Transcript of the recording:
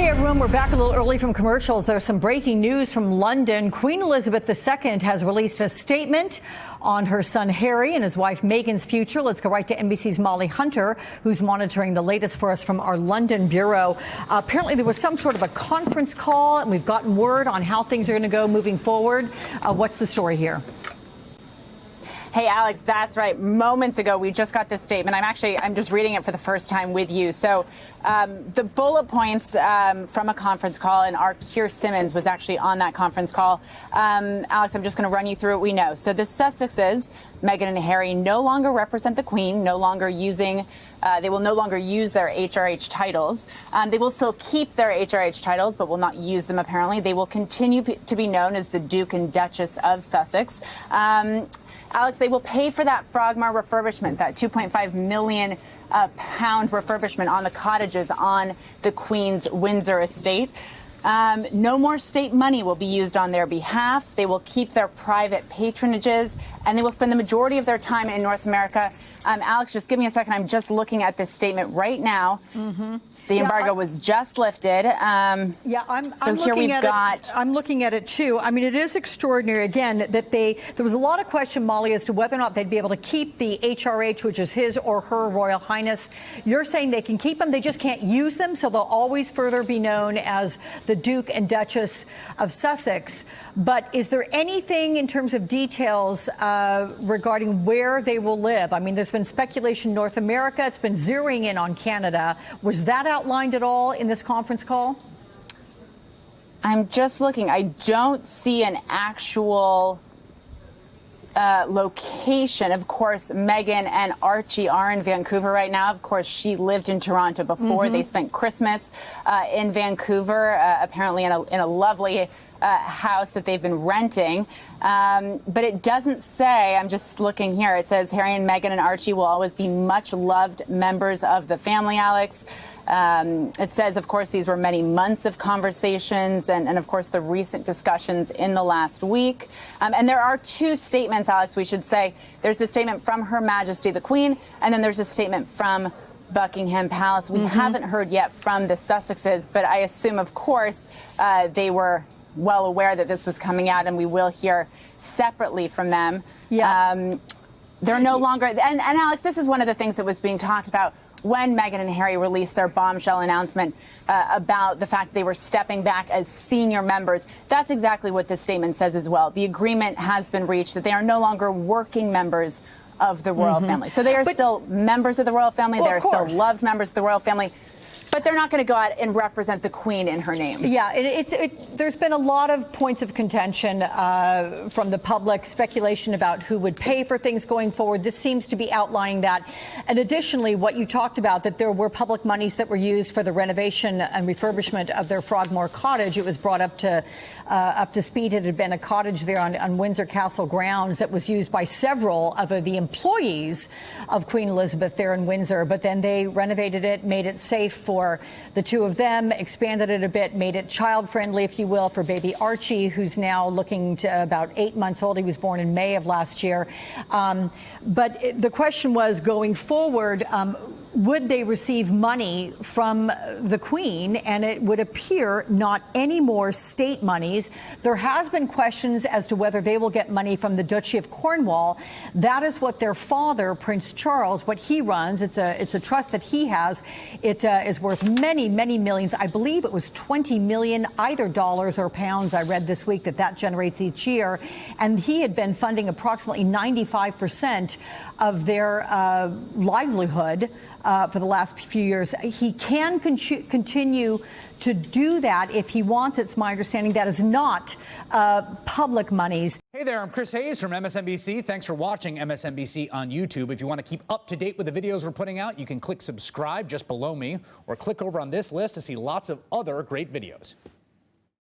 Hey everyone, we're back a little early from commercials. There's some breaking news from London. Queen Elizabeth II has released a statement on her son Harry and his wife Meghan's future. Let's go right to NBC's Molly Hunter, who's monitoring the latest for us from our London bureau. Apparently there was some sort of a conference call, and we've gotten word on how things are going to go moving forward. What's the story here? Hey, Alex, that's right. Moments ago, we just got this statement. I'm just reading it for the first time with you. So the bullet points from a conference call, and our Keir Simmons was actually on that conference call. Alex, I'm just going to run you through what we know. So the Sussexes, Meghan and Harry, no longer represent the Queen, they will no longer use their HRH titles. They will still keep their HRH titles, but will not use them, apparently. They will continue to be known as the Duke and Duchess of Sussex. Alex, they will pay for that Frogmore refurbishment, that £2.5 million pound refurbishment on the cottages on the Queen's Windsor estate. No more state money will be used on their behalf. They will keep their private patronages, and they will spend the majority of their time in North America. Alex, just give me a second. I'm just looking at this statement right now. Mm-hmm. The embargo was just lifted. I'm looking at it too. I mean, it is extraordinary, again, that there was a lot of question, Molly, as to whether or not they'd be able to keep the HRH, which is his or her Royal Highness. You're saying they can keep them, they just can't use them, so they'll always further be known as the Duke and Duchess of Sussex. But is there anything in terms of details regarding where they will live? I mean, there's been speculation in North America. It's been zeroing in on Canada. Was that outlined at all in this conference call? I'm just looking. I don't see an actual location. Of course, Meghan and Archie are in Vancouver right now. Of course, she lived in Toronto before. Mm-hmm. They spent Christmas in Vancouver, apparently in a lovely house that they've been renting. But it doesn't say, I'm just looking here, it says Harry and Meghan and Archie will always be much loved members of the family, Alex. It says, of course, these were many months of conversations and of course, the recent discussions in the last week. And there are two statements, Alex, we should say. There's a statement from Her Majesty the Queen, and then there's a statement from Buckingham Palace. We haven't heard yet from the Sussexes, but I assume, of course, they were well aware that this was coming out, and we will hear separately from them. Yeah. They're no longer, and Alex, this is one of the things that was being talked about when Meghan and Harry released their bombshell announcement about the fact they were stepping back as senior members. That's exactly what this statement says as well. The agreement has been reached that they are no longer working members of the royal family. So they are still members of the royal family. They are still loved members of the royal family. But they're not going to go out and represent the Queen in her name. Yeah, there's been a lot of points of contention from the public, speculation about who would pay for things going forward. This seems to be outlining that. And additionally, what you talked about, that there were public monies that were used for the renovation and refurbishment of their Frogmore cottage. It was brought up to speed. It had been a cottage there on Windsor Castle grounds that was used by several of the employees of Queen Elizabeth there in Windsor. But then they renovated it, made it safe for the two of them, expanded it a bit, made it child-friendly, if you will, for baby Archie, who's now looking to about 8 months old. He was born in May of last year. But the question was, going forward, would they receive money from the Queen? And it would appear not any more state monies. There has been questions as to whether they will get money from the Duchy of Cornwall. That is what their father, Prince Charles, what he runs. It's a trust that he has. It is worth many, many millions. I believe it was 20 million, either dollars or pounds. I read this week that generates each year. And he had been funding approximately 95% of their livelihood for the last few years. He can continue to do that if he wants. It's my understanding that is not public monies. Hey there, I'm Chris Hayes from MSNBC. Thanks for watching MSNBC on YouTube. If you want to keep up to date with the videos we're putting out, you can click subscribe just below me, or click over on this list to see lots of other great videos.